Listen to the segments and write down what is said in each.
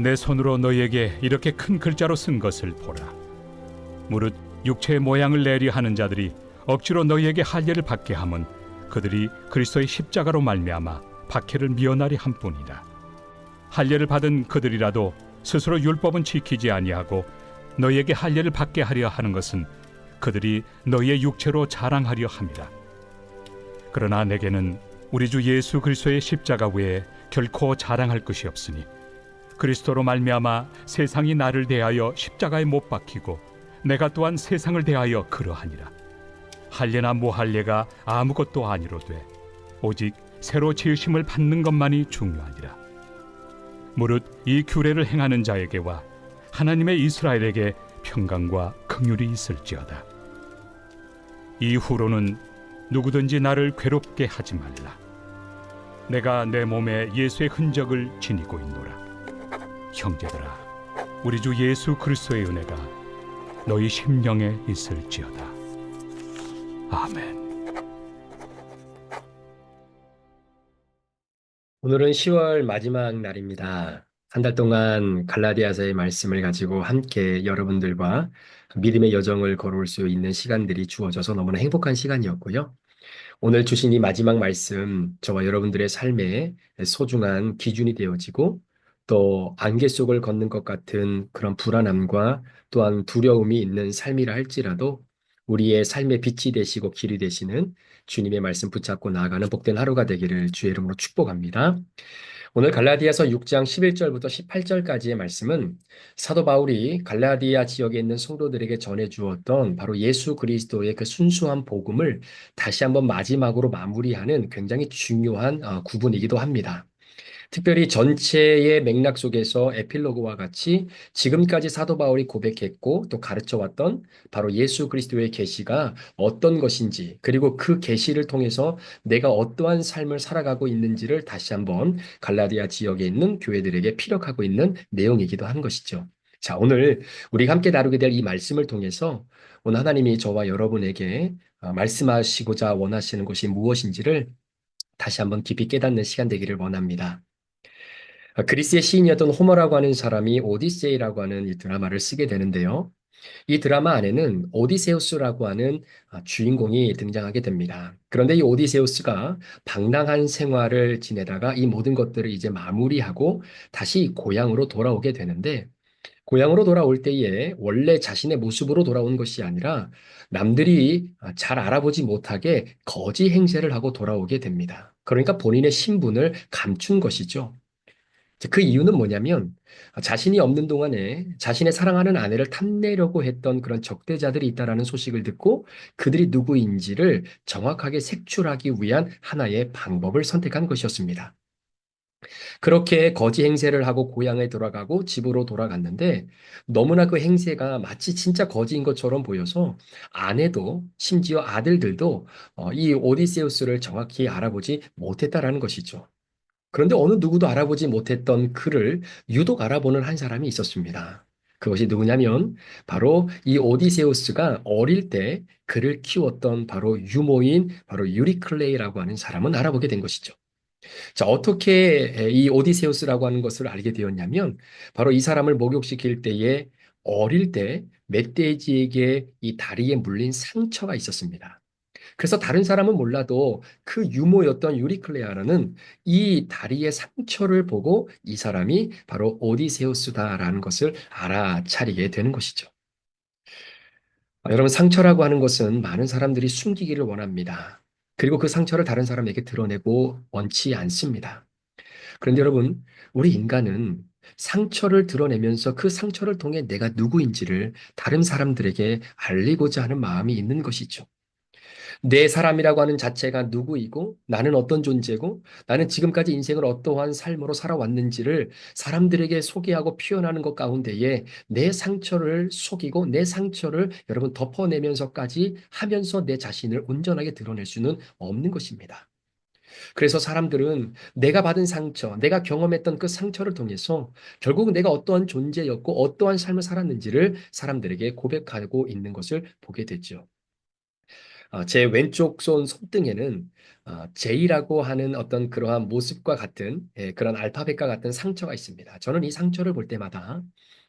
내 손으로 너희에게 이렇게 큰 글자로 쓴 것을 보라. 무릇 육체의 모양을 내려 하는 자들이 억지로 너희에게 할례를 받게 함은 그들이 그리스도의 십자가로 말미암아 박해를 미워나리 함뿐이라. 할례를 받은 그들이라도 스스로 율법은 지키지 아니하고 너희에게 할례를 받게 하려 하는 것은 그들이 너희의 육체로 자랑하려 함이라. 그러나 내게는 우리 주 예수 그리스도의 십자가 외에 결코 자랑할 것이 없으니 그리스도로 말미암아 세상이 나를 대하여 십자가에 못 박히고 내가 또한 세상을 대하여 그러하니라. 할례나 무할례가 아무것도 아니로되 오직 새로 지으심을 받는 것만이 중요하니라. 무릇 이 규례를 행하는 자에게와 하나님의 이스라엘에게 평강과 긍휼이 있을지어다. 이후로는 누구든지 나를 괴롭게 하지 말라. 내가 내 몸에 예수의 흔적을 지니고 있노라. 형제들아, 우리 주 예수 그리스도의 은혜가 너희 심령에 있을지어다. 아멘. 오늘은 10월 마지막 날입니다. 한 달 동안 갈라디아서의 말씀을 가지고 함께 여러분들과 믿음의 여정을 걸어올 수 있는 시간들이 주어져서 너무나 행복한 시간이었고요. 오늘 주신 이 마지막 말씀, 저와 여러분들의 삶에 소중한 기준이 되어지고 또 안개 속을 걷는 것 같은 그런 불안함과 또한 두려움이 있는 삶이라 할지라도 우리의 삶의 빛이 되시고 길이 되시는 주님의 말씀 붙잡고 나아가는 복된 하루가 되기를 주의 이름으로 축복합니다. 오늘 갈라디아서 6장 11절부터 18절까지의 말씀은 사도 바울이 갈라디아 지역에 있는 성도들에게 전해 주었던 바로 예수 그리스도의 그 순수한 복음을 다시 한번 마지막으로 마무리하는 굉장히 중요한 구분이기도 합니다. 특별히 전체의 맥락 속에서 에필로그와 같이 지금까지 사도 바울이 고백했고 또 가르쳐 왔던 바로 예수 그리스도의 계시가 어떤 것인지, 그리고 그 계시를 통해서 내가 어떠한 삶을 살아가고 있는지를 다시 한번 갈라디아 지역에 있는 교회들에게 피력하고 있는 내용이기도 한 것이죠. 자, 오늘 우리가 함께 다루게 될 이 말씀을 통해서 오늘 하나님이 저와 여러분에게 말씀하시고자 원하시는 것이 무엇인지를 다시 한번 깊이 깨닫는 시간 되기를 원합니다. 그리스의 시인이었던 호머라고 하는 사람이 오디세이라고 하는 이 드라마를 쓰게 되는데요. 이 드라마 안에는 오디세우스라고 하는 주인공이 등장하게 됩니다. 그런데 이 오디세우스가 방랑한 생활을 지내다가 이 모든 것들을 이제 마무리하고 다시 고향으로 돌아오게 되는데, 고향으로 돌아올 때에 원래 자신의 모습으로 돌아온 것이 아니라 남들이 잘 알아보지 못하게 거지 행세를 하고 돌아오게 됩니다. 그러니까 본인의 신분을 감춘 것이죠. 그 이유는 뭐냐면 자신이 없는 동안에 자신의 사랑하는 아내를 탐내려고 했던 그런 적대자들이 있다라는 소식을 듣고 그들이 누구인지를 정확하게 색출하기 위한 하나의 방법을 선택한 것이었습니다. 그렇게 거지 행세를 하고 고향에 돌아가고 집으로 돌아갔는데 너무나 그 행세가 마치 진짜 거지인 것처럼 보여서 아내도 심지어 아들들도 이 오디세우스를 정확히 알아보지 못했다라는 것이죠. 그런데 어느 누구도 알아보지 못했던 그를 유독 알아보는 한 사람이 있었습니다. 그것이 누구냐면 바로 이 오디세우스가 어릴 때 그를 키웠던 바로 유모인 바로 유리클레이라고 하는 사람은 알아보게 된 것이죠. 자, 어떻게 이 오디세우스라고 하는 것을 알게 되었냐면 바로 이 사람을 목욕시킬 때에 어릴 때 멧돼지에게 이 다리에 물린 상처가 있었습니다. 그래서 다른 사람은 몰라도 그 유모였던 유리클레아라는 이 다리의 상처를 보고 이 사람이 바로 오디세우스다라는 것을 알아차리게 되는 것이죠. 여러분, 상처라고 하는 것은 많은 사람들이 숨기기를 원합니다. 그리고 그 상처를 다른 사람에게 드러내고 원치 않습니다. 그런데 여러분, 우리 인간은 상처를 드러내면서 그 상처를 통해 내가 누구인지를 다른 사람들에게 알리고자 하는 마음이 있는 것이죠. 내 사람이라고 하는 자체가 누구이고 나는 어떤 존재고 나는 지금까지 인생을 어떠한 삶으로 살아왔는지를 사람들에게 소개하고 표현하는 것 가운데에 내 상처를 속이고 내 상처를 여러분 덮어내면서까지 하면서 내 자신을 온전하게 드러낼 수는 없는 것입니다. 그래서 사람들은 내가 받은 상처, 내가 경험했던 그 상처를 통해서 결국 내가 어떠한 존재였고 어떠한 삶을 살았는지를 사람들에게 고백하고 있는 것을 보게 되죠. 제 왼쪽 손 손등에는 J라고 하는 어떤 그러한 모습과 같은 그런 알파벳과 같은 상처가 있습니다. 저는 이 상처를 볼 때마다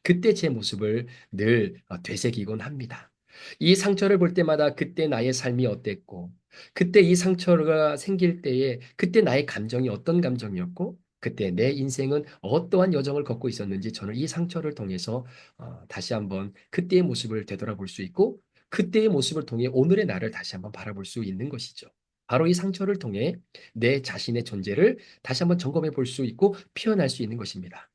그때 제 모습을 늘 되새기곤 합니다. 이 상처를 볼 때마다 그때 나의 삶이 어땠고, 그때 이 상처가 생길 때에 그때 나의 감정이 어떤 감정이었고, 그때 내 인생은 어떠한 여정을 걷고 있었는지 저는 이 상처를 통해서 다시 한번 그때의 모습을 되돌아볼 수 있고, 그때의 모습을 통해 오늘의 나를 다시 한번 바라볼 수 있는 것이죠. 바로 이 상처를 통해 내 자신의 존재를 다시 한번 점검해 볼 수 있고 표현할 수 있는 것입니다.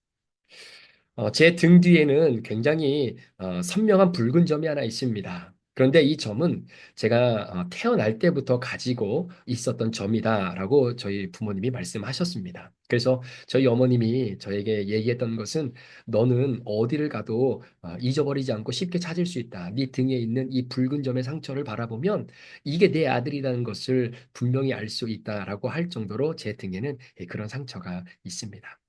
제 등 뒤에는 굉장히 선명한 붉은 점이 하나 있습니다. 그런데 이 점은 제가 태어날 때부터 가지고 있었던 점이다라고 저희 부모님이 말씀하셨습니다. 그래서 저희 어머님이 저에게 얘기했던 것은 너는 어디를 가도 잊어버리지 않고 쉽게 찾을 수 있다. 네 등에 있는 이 붉은 점의 상처를 바라보면 이게 내 아들이라는 것을 분명히 알 수 있다라고 할 정도로 제 등에는 그런 상처가 있습니다.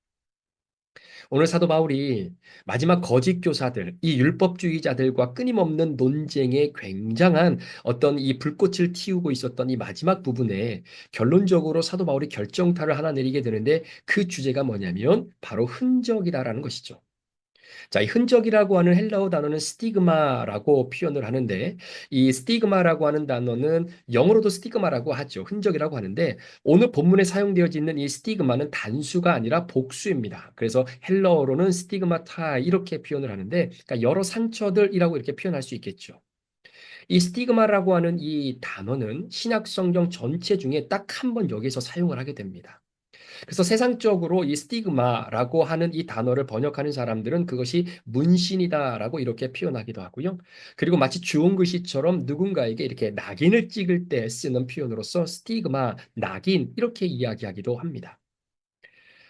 오늘 사도 바울이 마지막 거짓 교사들, 이 율법주의자들과 끊임없는 논쟁에 굉장한 어떤 이 불꽃을 틔우고 있었던 이 마지막 부분에 결론적으로 사도 바울이 결정타를 하나 내리게 되는데 그 주제가 뭐냐면 바로 흔적이다라는 것이죠. 자, 이 흔적이라고 하는 헬라어 단어는 스티그마라고 표현을 하는데 이 스티그마라고 하는 단어는 영어로도 스티그마라고 하죠. 흔적이라고 하는데 오늘 본문에 사용되어지는 이 스티그마는 단수가 아니라 복수입니다. 그래서 헬라어로는 스티그마타 이렇게 표현을 하는데 그러니까 여러 상처들이라고 이렇게 표현할 수 있겠죠. 이 스티그마라고 하는 이 단어는 신약 성경 전체 중에 딱 한 번 여기서 사용을 하게 됩니다. 그래서 세상적으로 이 스티그마라고 하는 이 단어를 번역하는 사람들은 그것이 문신이다라고 이렇게 표현하기도 하고요. 그리고 마치 주홍 글씨처럼 누군가에게 이렇게 낙인을 찍을 때 쓰는 표현으로서 스티그마, 낙인 이렇게 이야기하기도 합니다.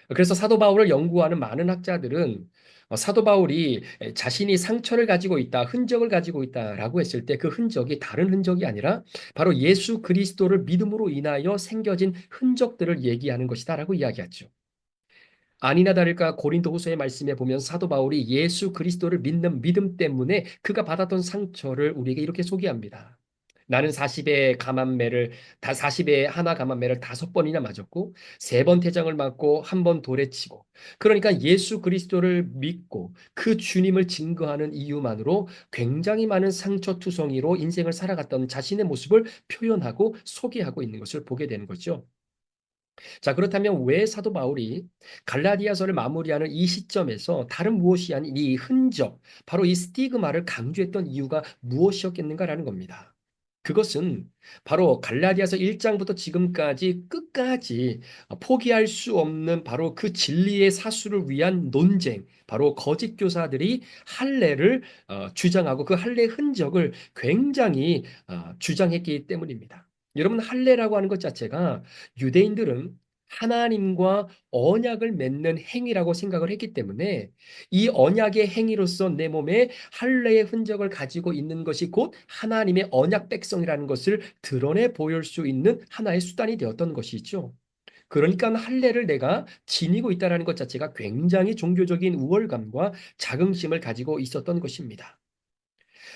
그래서 사도 바울을 연구하는 많은 학자들은 사도 바울이 자신이 상처를 가지고 있다, 흔적을 가지고 있다라고 했을 때 그 흔적이 다른 흔적이 아니라 바로 예수 그리스도를 믿음으로 인하여 생겨진 흔적들을 얘기하는 것이다라고 이야기하죠. 아니나 다를까 고린도후서의 말씀에 보면 사도 바울이 예수 그리스도를 믿는 믿음 때문에 그가 받았던 상처를 우리에게 이렇게 소개합니다. 나는 40의 가만매를 다 40의 하나 가만매를 5번이나 맞았고 3번 태장을 맞고 1번 돌에 치고 그러니까 예수 그리스도를 믿고 그 주님을 증거하는 이유만으로 굉장히 많은 상처투성이로 인생을 살아갔던 자신의 모습을 표현하고 소개하고 있는 것을 보게 되는 거죠. 자, 그렇다면 왜 사도 바울이 갈라디아서를 마무리하는 이 시점에서 다른 무엇이 아닌 이 흔적, 바로 이 스티그마를 강조했던 이유가 무엇이었겠는가라는 겁니다. 그것은 바로 갈라디아서 1장부터 지금까지 끝까지 포기할 수 없는 바로 그 진리의 사수를 위한 논쟁, 바로 거짓 교사들이 할례를 주장하고 그 할례의 흔적을 굉장히 주장했기 때문입니다. 여러분 할례라고 하는 것 자체가 유대인들은 하나님과 언약을 맺는 행위라고 생각을 했기 때문에 이 언약의 행위로서 내 몸에 할례의 흔적을 가지고 있는 것이 곧 하나님의 언약 백성이라는 것을 드러내 보일 수 있는 하나의 수단이 되었던 것이죠. 그러니까 할례를 내가 지니고 있다는 것 자체가 굉장히 종교적인 우월감과 자긍심을 가지고 있었던 것입니다.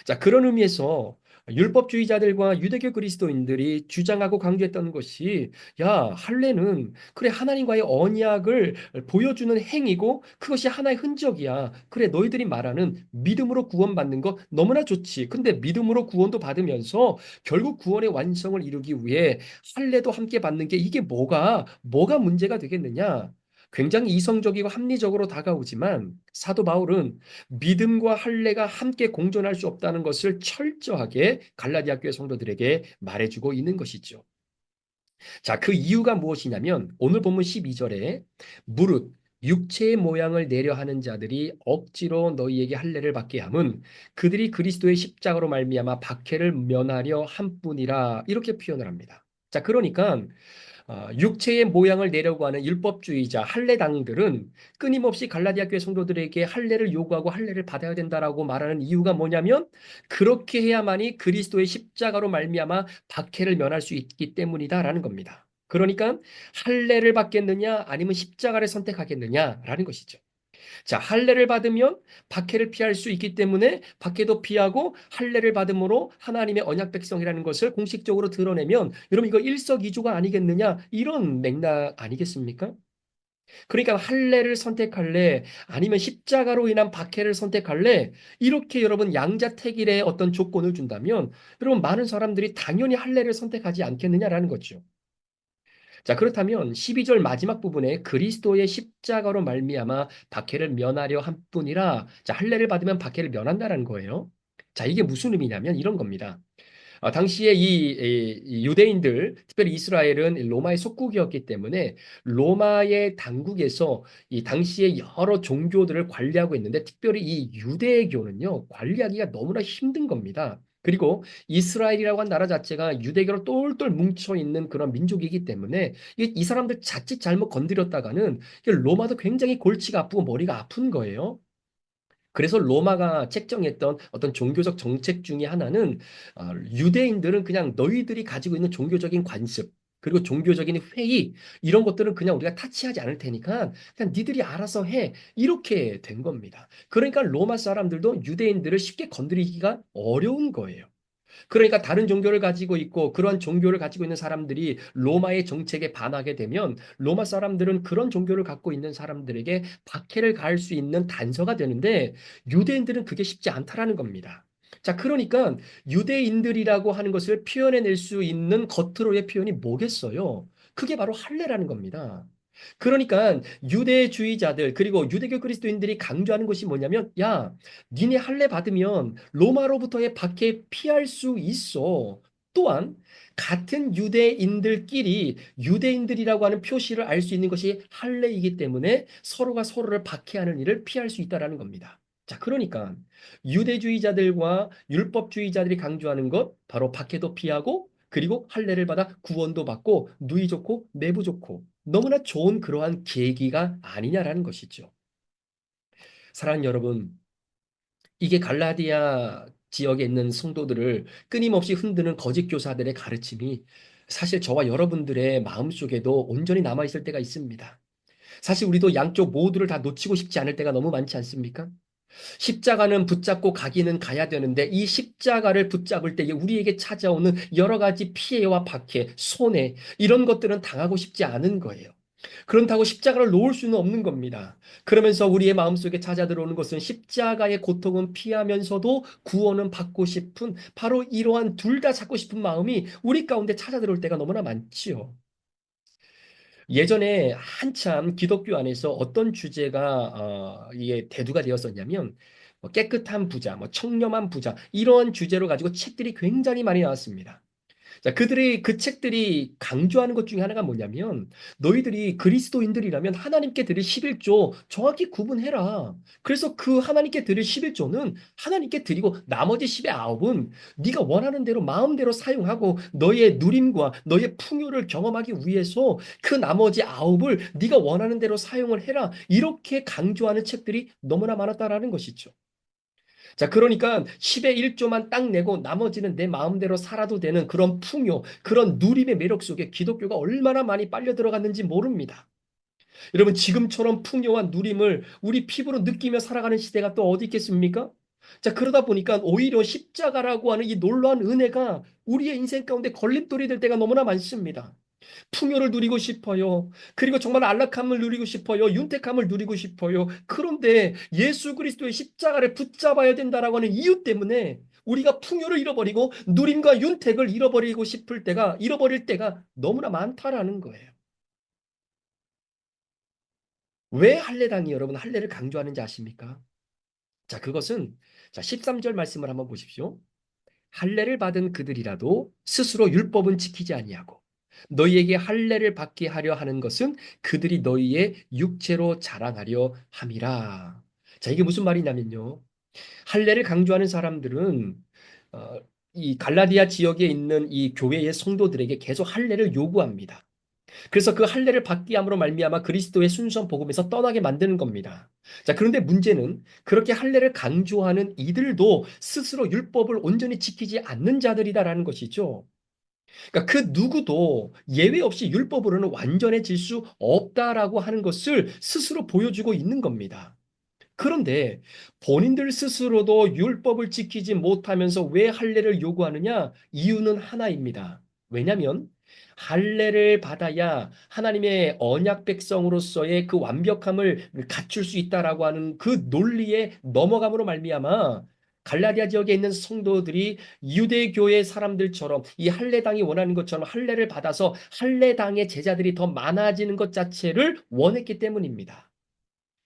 자, 그런 의미에서 율법주의자들과 유대교 그리스도인들이 주장하고 강조했던 것이 야, 할례는 그래 하나님과의 언약을 보여주는 행위고 그것이 하나의 흔적이야. 그래 너희들이 말하는 믿음으로 구원받는 거 너무나 좋지. 근데 믿음으로 구원도 받으면서 결국 구원의 완성을 이루기 위해 할례도 함께 받는 게 이게 뭐가 문제가 되겠느냐? 굉장히 이성적이고 합리적으로 다가오지만 사도 바울은 믿음과 할례가 함께 공존할 수 없다는 것을 철저하게 갈라디아 교회 성도들에게 말해주고 있는 것이죠. 자, 그 이유가 무엇이냐면 오늘 본문 12절에 무릇 육체의 모양을 내려 하는 자들이 억지로 너희에게 할례를 받게 함은 그들이 그리스도의 십자가로 말미암아 박해를 면하려 함뿐이라 이렇게 표현을 합니다. 자, 그러니까 육체의 모양을 내려고 하는 율법주의자 할례당들은 끊임없이 갈라디아 교회 성도들에게 할례를 요구하고 할례를 받아야 된다라고 말하는 이유가 뭐냐면 그렇게 해야만이 그리스도의 십자가로 말미암아 박해를 면할 수 있기 때문이다라는 겁니다. 그러니까 할례를 받겠느냐 아니면 십자가를 선택하겠느냐라는 것이죠. 자, 할례를 받으면 박해를 피할 수 있기 때문에 박해도 피하고 할례를 받음으로 하나님의 언약 백성이라는 것을 공식적으로 드러내면 여러분 이거 일석이조가 아니겠느냐? 이런 맥락 아니겠습니까? 그러니까 할례를 선택할래? 아니면 십자가로 인한 박해를 선택할래? 이렇게 여러분 양자택일의 어떤 조건을 준다면 여러분 많은 사람들이 당연히 할례를 선택하지 않겠느냐라는 거죠. 자, 그렇다면 12절 마지막 부분에 그리스도의 십자가로 말미암아 박해를 면하려 함뿐이라 자, 할례를 받으면 박해를 면한다라는 거예요. 자, 이게 무슨 의미냐면 이런 겁니다. 당시에 이 유대인들, 특별히 이스라엘은 로마의 속국이었기 때문에 로마의 당국에서 이 당시에 여러 종교들을 관리하고 있는데 특별히 이 유대교는요, 관리하기가 너무나 힘든 겁니다. 그리고 이스라엘이라고 한 나라 자체가 유대교로 똘똘 뭉쳐 있는 그런 민족이기 때문에 이 사람들 자칫 잘못 건드렸다가는 로마도 굉장히 골치가 아프고 머리가 아픈 거예요. 그래서 로마가 책정했던 어떤 종교적 정책 중에 하나는 유대인들은 그냥 너희들이 가지고 있는 종교적인 관습 그리고 종교적인 회의 이런 것들은 그냥 우리가 타치하지 않을 테니까 그냥 니들이 알아서 해 이렇게 된 겁니다. 그러니까 로마 사람들도 유대인들을 쉽게 건드리기가 어려운 거예요. 그러니까 다른 종교를 가지고 있고 그러한 종교를 가지고 있는 사람들이 로마의 정책에 반하게 되면 로마 사람들은 그런 종교를 갖고 있는 사람들에게 박해를 가할 수 있는 단서가 되는데 유대인들은 그게 쉽지 않다라는 겁니다. 자, 그러니까 유대인들이라고 하는 것을 표현해낼 수 있는 겉으로의 표현이 뭐겠어요? 그게 바로 할례라는 겁니다. 그러니까 유대주의자들 그리고 유대교 그리스도인들이 강조하는 것이 뭐냐면 야, 니네 할례 받으면 로마로부터의 박해 피할 수 있어. 또한 같은 유대인들끼리 유대인들이라고 하는 표시를 알 수 있는 것이 할례이기 때문에 서로가 서로를 박해하는 일을 피할 수 있다라는 겁니다. 자, 그러니까 유대주의자들과 율법주의자들이 강조하는 것 바로 박해도 피하고 그리고 할례를 받아 구원도 받고 누이 좋고 내부 좋고 너무나 좋은 그러한 계기가 아니냐라는 것이죠. 사랑하는 여러분, 이게 갈라디아 지역에 있는 성도들을 끊임없이 흔드는 거짓 교사들의 가르침이 사실 저와 여러분들의 마음속에도 온전히 남아있을 때가 있습니다. 사실 우리도 양쪽 모두를 다 놓치고 싶지 않을 때가 너무 많지 않습니까? 십자가는 붙잡고 가기는 가야 되는데 이 십자가를 붙잡을 때에 우리에게 찾아오는 여러 가지 피해와 박해, 손해 이런 것들은 당하고 싶지 않은 거예요. 그렇다고 십자가를 놓을 수는 없는 겁니다. 그러면서 우리의 마음속에 찾아 들어오는 것은 십자가의 고통은 피하면서도 구원은 받고 싶은 바로 이러한 둘 다 찾고 싶은 마음이 우리 가운데 찾아 들어올 때가 너무나 많지요. 예전에 한참 기독교 안에서 어떤 주제가 이게 대두가 되었었냐면 뭐 깨끗한 부자, 뭐 청렴한 부자 이런 주제로 가지고 책들이 굉장히 많이 나왔습니다. 자, 그들의 그 책들이 강조하는 것 중에 하나가 뭐냐면 너희들이 그리스도인들이라면 하나님께 드릴 11조 정확히 구분해라. 그래서 그 하나님께 드릴 11조는 하나님께 드리고 나머지 10의 9은 네가 원하는 대로 마음대로 사용하고 너의 누림과 너의 풍요를 경험하기 위해서 그 나머지 9을 네가 원하는 대로 사용을 해라. 이렇게 강조하는 책들이 너무나 많았다라는 것이죠. 자, 그러니까 10의 1조만 딱 내고 나머지는 내 마음대로 살아도 되는 그런 풍요, 그런 누림의 매력 속에 기독교가 얼마나 많이 빨려 들어갔는지 모릅니다. 여러분, 지금처럼 풍요와 누림을 우리 피부로 느끼며 살아가는 시대가 또 어디 있겠습니까? 자, 그러다 보니까 오히려 십자가라고 하는 이 놀라운 은혜가 우리의 인생 가운데 걸림돌이 될 때가 너무나 많습니다. 풍요를 누리고 싶어요. 그리고 정말 안락함을 누리고 싶어요. 윤택함을 누리고 싶어요. 그런데 예수 그리스도의 십자가를 붙잡아야 된다라고 하는 이유 때문에 우리가 풍요를 잃어버리고 누림과 윤택을 잃어버리고 싶을 때가 잃어버릴 때가 너무나 많다라는 거예요. 왜 할례당이 여러분 할례를 강조하는지 아십니까? 자, 그것은 자, 13절 말씀을 한번 보십시오. 할례를 받은 그들이라도 스스로 율법은 지키지 아니하고 너희에게 할례를 받게 하려 하는 것은 그들이 너희의 육체로 자랑하려 함이라. 자, 이게 무슨 말이냐면요. 할례를 강조하는 사람들은 어, 이 갈라디아 지역에 있는 이 교회의 성도들에게 계속 할례를 요구합니다. 그래서 그 할례를 받게 함으로 말미암아 그리스도의 순수한 복음에서 떠나게 만드는 겁니다. 자, 그런데 문제는 그렇게 할례를 강조하는 이들도 스스로 율법을 온전히 지키지 않는 자들이다라는 것이죠. 그러니까 그 누구도 예외 없이 율법으로는 완전해질 수 없다라고 하는 것을 스스로 보여주고 있는 겁니다. 그런데 본인들 스스로도 율법을 지키지 못하면서 왜 할례를 요구하느냐? 이유는 하나입니다. 왜냐하면 할례를 받아야 하나님의 언약 백성으로서의 그 완벽함을 갖출 수 있다라고 하는 그 논리에 넘어감으로 말미암아 갈라디아 지역에 있는 성도들이 유대교의 사람들처럼 이 할례당이 원하는 것처럼 할례를 받아서 할례당의 제자들이 더 많아지는 것 자체를 원했기 때문입니다.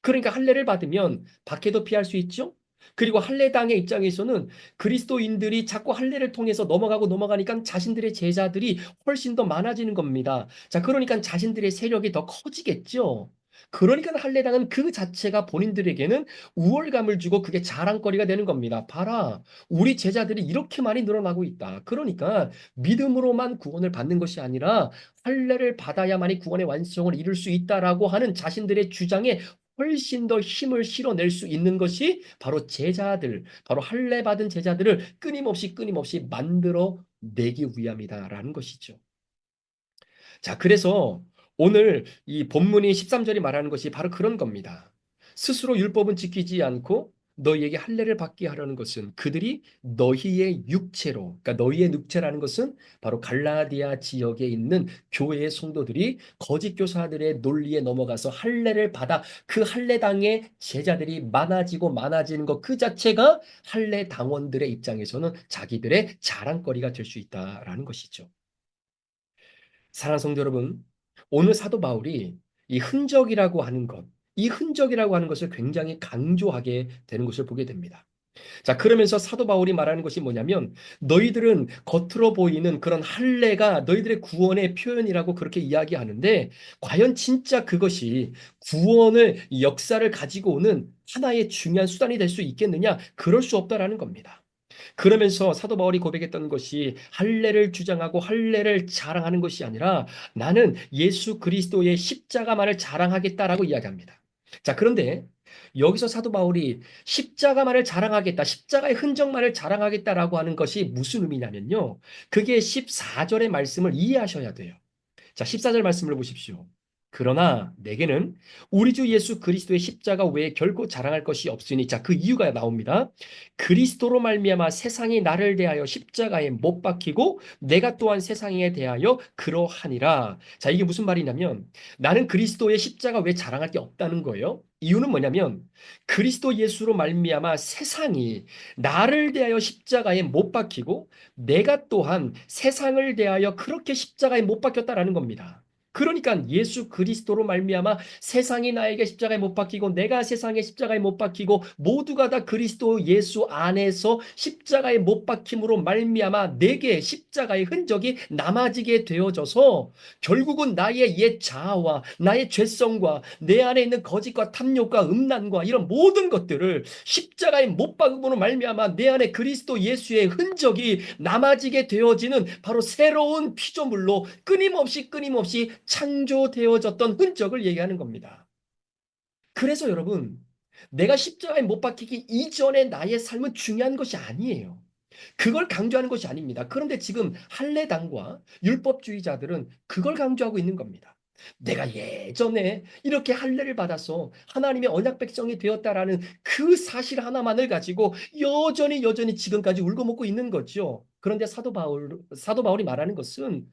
그러니까 할례를 받으면 박해도 피할 수 있죠. 그리고 할례당의 입장에서는 그리스도인들이 자꾸 할례를 통해서 넘어가니까 자신들의 제자들이 훨씬 더 많아지는 겁니다. 자, 그러니까 자신들의 세력이 더 커지겠죠. 그러니까 할례당은 그 자체가 본인들에게는 우월감을 주고 그게 자랑거리가 되는 겁니다. 봐라, 우리 제자들이 이렇게 많이 늘어나고 있다. 그러니까 믿음으로만 구원을 받는 것이 아니라 할례를 받아야만이 구원의 완성을 이룰 수 있다라고 하는 자신들의 주장에 훨씬 더 힘을 실어낼 수 있는 것이 바로 제자들, 바로 할례 받은 제자들을 끊임없이 만들어 내기 위함이다라는 것이죠. 자, 그래서 오늘 이 본문이 13절이 말하는 것이 바로 그런 겁니다. 스스로 율법은 지키지 않고 너희에게 할례를 받게 하려는 것은 그들이 너희의 육체로, 그러니까 너희의 육체라는 것은 바로 갈라디아 지역에 있는 교회의 성도들이 거짓 교사들의 논리에 넘어가서 할례를 받아 그 할례당의 제자들이 많아지는 것 그 자체가 할례 당원들의 입장에서는 자기들의 자랑거리가 될 수 있다라는 것이죠. 사랑하는 성도 여러분, 오늘 사도 바울이 이 흔적이라고 하는 것, 이 흔적이라고 하는 것을 굉장히 강조하게 되는 것을 보게 됩니다. 자, 그러면서 사도 바울이 말하는 것이 뭐냐면 너희들은 겉으로 보이는 그런 할례가 너희들의 구원의 표현이라고 그렇게 이야기하는데 과연 진짜 그것이 구원을 역사를 가지고 오는 하나의 중요한 수단이 될 수 있겠느냐? 그럴 수 없다라는 겁니다. 그러면서 사도 바울이 고백했던 것이 할례를 주장하고 할례를 자랑하는 것이 아니라 나는 예수 그리스도의 십자가만을 자랑하겠다라고 이야기합니다. 자, 그런데 여기서 사도 바울이 십자가만을 자랑하겠다, 십자가의 흔적만을 자랑하겠다라고 하는 것이 무슨 의미냐면요. 그게 14절의 말씀을 이해하셔야 돼요. 자, 14절 말씀을 보십시오. 그러나 내게는 우리 주 예수 그리스도의 십자가 외에 결코 자랑할 것이 없으니 자, 그 이유가 나옵니다. 그리스도로 말미암아 세상이 나를 대하여 십자가에 못 박히고 내가 또한 세상에 대하여 그러하니라. 자, 이게 무슨 말이냐면 나는 그리스도의 십자가 외에 자랑할 게 없다는 거예요. 이유는 뭐냐면 그리스도 예수로 말미암아 세상이 나를 대하여 십자가에 못 박히고 내가 또한 세상을 대하여 그렇게 십자가에 못 박혔다라는 겁니다. 그러니까 예수 그리스도로 말미암아 세상이 나에게 십자가에 못 박히고 내가 세상에 십자가에 못 박히고 모두가 다 그리스도 예수 안에서 십자가에 못 박힘으로 말미암아 내게 십자가의 흔적이 남아지게 되어져서 결국은 나의 옛 자아와 나의 죄성과 내 안에 있는 거짓과 탐욕과 음란과 이런 모든 것들을 십자가에 못 박음으로 말미암아 내 안에 그리스도 예수의 흔적이 남아지게 되어지는 바로 새로운 피조물로 끊임없이 창조되어졌던 흔적을 얘기하는 겁니다. 그래서 여러분, 내가 십자가에 못 박히기 이전의 나의 삶은 중요한 것이 아니에요. 그걸 강조하는 것이 아닙니다. 그런데 지금 할례당과 율법주의자들은 그걸 강조하고 있는 겁니다. 내가 예전에 이렇게 할례를 받아서 하나님의 언약 백성이 되었다라는 그 사실 하나만을 가지고 여전히 지금까지 울고 먹고 있는 거죠. 그런데 사도 바울이 말하는 것은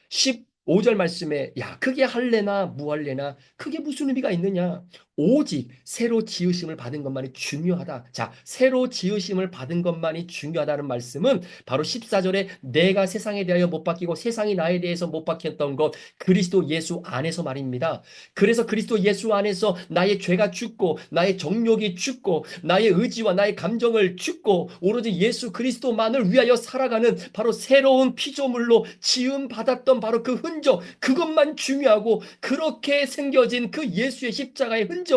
15절 말씀에 야, 그게 할례나 무할례나 그게 무슨 의미가 있느냐? 오직 새로 지으심을 받은 것만이 중요하다. 자, 새로 지으심을 받은 것만이 중요하다는 말씀은 바로 14절에 내가 세상에 대하여 못 박히고 세상이 나에 대해서 못 박혔던 것 그리스도 예수 안에서 말입니다. 그래서 그리스도 예수 안에서 나의 죄가 죽고 나의 정욕이 죽고 나의 의지와 나의 감정을 죽고 오로지 예수 그리스도만을 위하여 살아가는 바로 새로운 피조물로 지음 받았던 바로 그 흔적 그것만 중요하고 그렇게 생겨진 그 예수의 십자가의 흔적이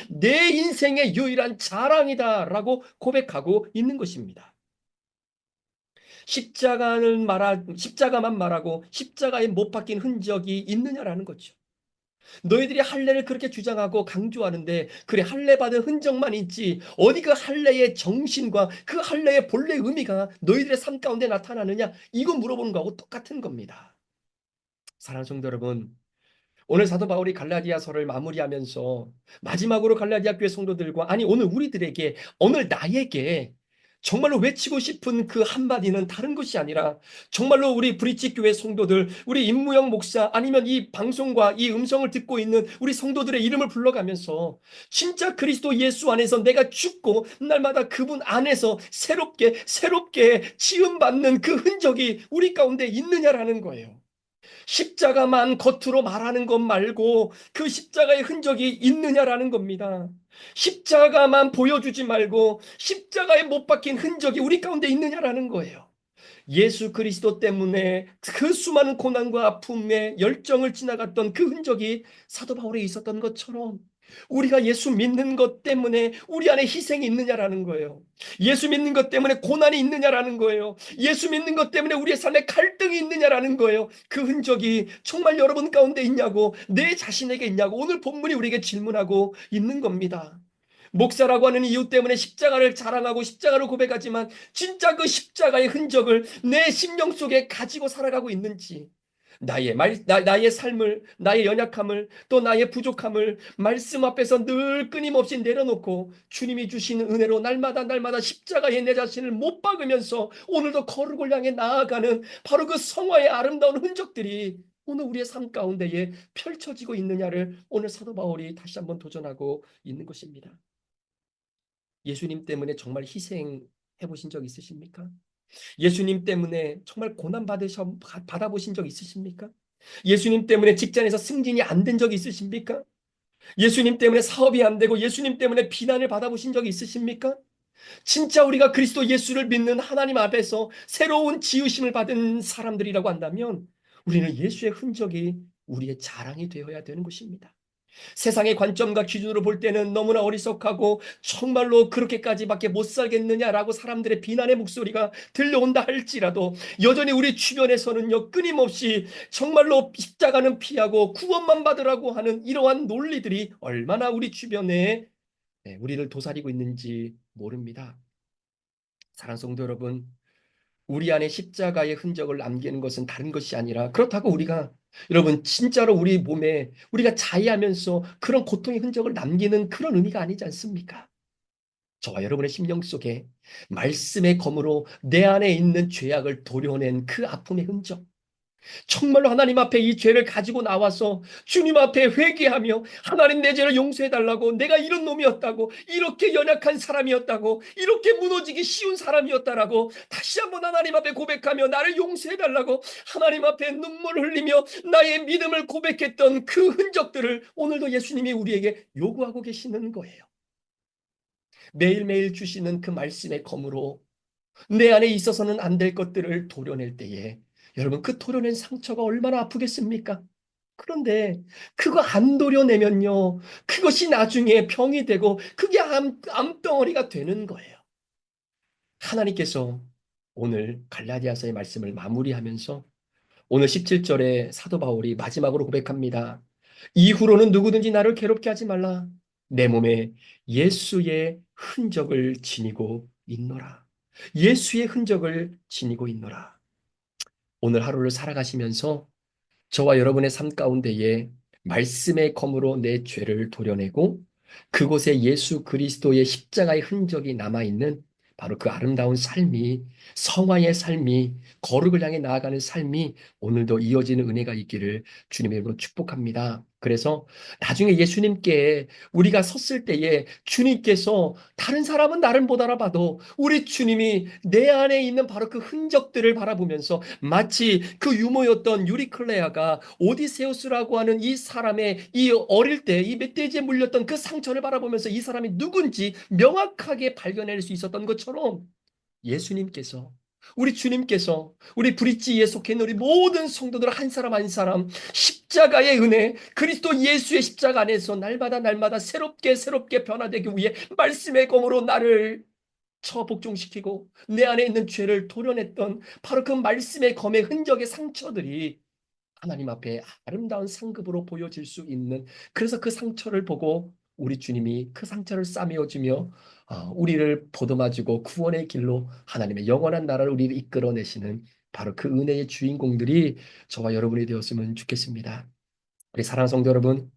내 인생의 유일한 자랑이다라고 고백하고 있는 것입니다. 십자가만 말하고 십자가에 못 박힌 흔적이 있느냐라는 거죠. 너희들이 할례를 그렇게 주장하고 강조하는데 그래 할례 받은 흔적만 있지 어디 그 할례의 정신과 그 할례의 본래 의미가 너희들의 삶 가운데 나타나느냐 이거 물어보는 거하고 똑같은 겁니다. 사랑하는 성도 여러분 오늘 사도 바울이 갈라디아서를 마무리하면서 마지막으로 갈라디아 교회 성도들과, 아니 오늘 우리들에게, 오늘 나에게 정말로 외치고 싶은 그 한마디는 다른 것이 아니라, 정말로 우리 브릿지 교회 성도들, 우리 임무영 목사, 아니면 이 방송과 이 음성을 듣고 있는 우리 성도들의 이름을 불러가면서 진짜 그리스도 예수 안에서 내가 죽고 날마다 그분 안에서 새롭게 지음받는 그 흔적이 우리 가운데 있느냐라는 거예요. 십자가만 겉으로 말하는 것 말고 그 십자가의 흔적이 있느냐라는 겁니다. 십자가만 보여주지 말고 십자가에 못 박힌 흔적이 우리 가운데 있느냐라는 거예요. 예수 그리스도 때문에 그 수많은 고난과 아픔의 열정을 지나갔던 그 흔적이 사도 바울에 있었던 것처럼, 우리가 예수 믿는 것 때문에 우리 안에 희생이 있느냐라는 거예요. 예수 믿는 것 때문에 고난이 있느냐라는 거예요. 예수 믿는 것 때문에 우리의 삶에 갈등이 있느냐라는 거예요. 그 흔적이 정말 여러분 가운데 있냐고, 내 자신에게 있냐고 오늘 본문이 우리에게 질문하고 있는 겁니다. 목사라고 하는 이유 때문에 십자가를 자랑하고 십자가를 고백하지만 진짜 그 십자가의 흔적을 내 심령 속에 가지고 살아가고 있는지, 나의 삶을, 나의 연약함을, 또 나의 부족함을 말씀 앞에서 늘 끊임없이 내려놓고 주님이 주시는 은혜로 날마다 십자가에 내 자신을 못 박으면서 오늘도 거룩을 향해 나아가는 바로 그 성화의 아름다운 흔적들이 오늘 우리의 삶 가운데에 펼쳐지고 있느냐를 오늘 사도 바울이 다시 한번 도전하고 있는 것입니다. 예수님 때문에 정말 희생해 보신 적 있으십니까? 예수님 때문에 정말 받아보신 적 있으십니까? 예수님 때문에 직장에서 승진이 안 된 적이 있으십니까? 예수님 때문에 사업이 안 되고 예수님 때문에 비난을 받아보신 적이 있으십니까? 진짜 우리가 그리스도 예수를 믿는 하나님 앞에서 새로운 지으심을 받은 사람들이라고 한다면 우리는 예수의 흔적이 우리의 자랑이 되어야 되는 것입니다. 세상의 관점과 기준으로 볼 때는 너무나 어리석하고 정말로 그렇게까지밖에 못 살겠느냐라고 사람들의 비난의 목소리가 들려온다 할지라도, 여전히 우리 주변에서는요, 끊임없이 정말로 십자가는 피하고 구원만 받으라고 하는 이러한 논리들이 얼마나 우리 주변에 우리를 도사리고 있는지 모릅니다. 사랑하는 성도 여러분, 우리 안에 십자가의 흔적을 남기는 것은 다른 것이 아니라, 그렇다고 우리가, 여러분 진짜로 우리 몸에 우리가 자해하면서 그런 고통의 흔적을 남기는 그런 의미가 아니지 않습니까? 저와 여러분의 심령 속에 말씀의 검으로 내 안에 있는 죄악을 도려낸 그 아픔의 흔적, 정말로 하나님 앞에 이 죄를 가지고 나와서 주님 앞에 회개하며, 하나님 내 죄를 용서해 달라고, 내가 이런 놈이었다고, 이렇게 연약한 사람이었다고, 이렇게 무너지기 쉬운 사람이었다라고 다시 한번 하나님 앞에 고백하며 나를 용서해 달라고 하나님 앞에 눈물 흘리며 나의 믿음을 고백했던 그 흔적들을 오늘도 예수님이 우리에게 요구하고 계시는 거예요. 매일매일 주시는 그 말씀의 검으로 내 안에 있어서는 안 될 것들을 도려낼 때에, 여러분 그 도려낸 상처가 얼마나 아프겠습니까? 그런데 그거 안 도려내면요, 그것이 나중에 병이 되고 그게 암덩어리가 되는 거예요. 하나님께서 오늘 갈라디아서의 말씀을 마무리하면서 오늘 17절에 사도 바울이 마지막으로 고백합니다. 이후로는 누구든지 나를 괴롭게 하지 말라. 내 몸에 예수의 흔적을 지니고 있노라. 예수의 흔적을 지니고 있노라. 오늘 하루를 살아가시면서 저와 여러분의 삶 가운데에 말씀의 검으로 내 죄를 도려내고 그곳에 예수 그리스도의 십자가의 흔적이 남아있는 바로 그 아름다운 삶이, 성화의 삶이, 거룩을 향해 나아가는 삶이 오늘도 이어지는 은혜가 있기를 주님의 이름으로 축복합니다. 그래서 나중에 예수님께 우리가 섰을 때에 주님께서 다른 사람은 나를 못 알아봐도 우리 주님이 내 안에 있는 바로 그 흔적들을 바라보면서, 마치 그 유모였던 유리클레아가 오디세우스라고 하는 이 사람의 이 어릴 때 이 멧돼지에 물렸던 그 상처를 바라보면서 이 사람이 누군지 명확하게 발견할 수 있었던 것처럼, 예수님께서, 우리 주님께서 우리 브릿지에 속해 있는 우리 모든 성도들 한 사람 한 사람 십자가의 은혜, 그리스도 예수의 십자가 안에서 날마다 새롭게 변화되기 위해 말씀의 검으로 나를 복종시키고 내 안에 있는 죄를 도려냈던 바로 그 말씀의 검의 흔적의 상처들이 하나님 앞에 아름다운 상급으로 보여질 수 있는, 그래서 그 상처를 보고 우리 주님이 그 상처를 싸매어주며 우리를 보듬어주고 구원의 길로 하나님의 영원한 나라를 우리를 이끌어내시는 바로 그 은혜의 주인공들이 저와 여러분이 되었으면 좋겠습니다. 우리 사랑하는 성도 여러분,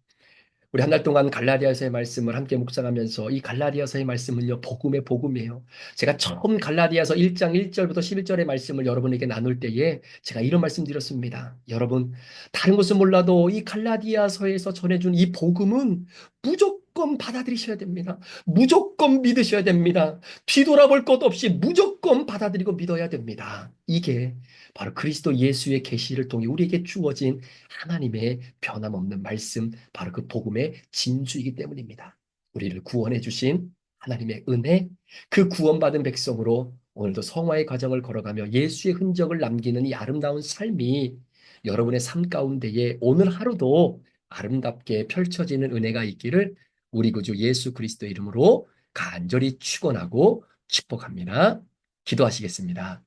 우리 한 달 동안 갈라디아서의 말씀을 함께 묵상하면서 이 갈라디아서의 말씀은요, 복음의 복음이에요. 제가 처음 갈라디아서 1장 1절부터 11절의 말씀을 여러분에게 나눌 때에 제가 이런 말씀 드렸습니다. 여러분, 다른 것은 몰라도 이 갈라디아서에서 전해준 이 복음은 무조건 받아들이셔야 됩니다. 무조건 믿으셔야 됩니다. 뒤돌아볼 것 없이 무조건 받아들이고 믿어야 됩니다. 이게 바로 그리스도 예수의 계시를 통해 우리에게 주어진 하나님의 변함없는 말씀, 바로 그 복음의 진주이기 때문입니다. 우리를 구원해 주신 하나님의 은혜, 그 구원받은 백성으로 오늘도 성화의 과정을 걸어가며 예수의 흔적을 남기는 이 아름다운 삶이 여러분의 삶 가운데에 오늘 하루도 아름답게 펼쳐지는 은혜가 있기를 우리 구주 예수 그리스도 이름으로 간절히 축원하고 축복합니다. 기도하시겠습니다.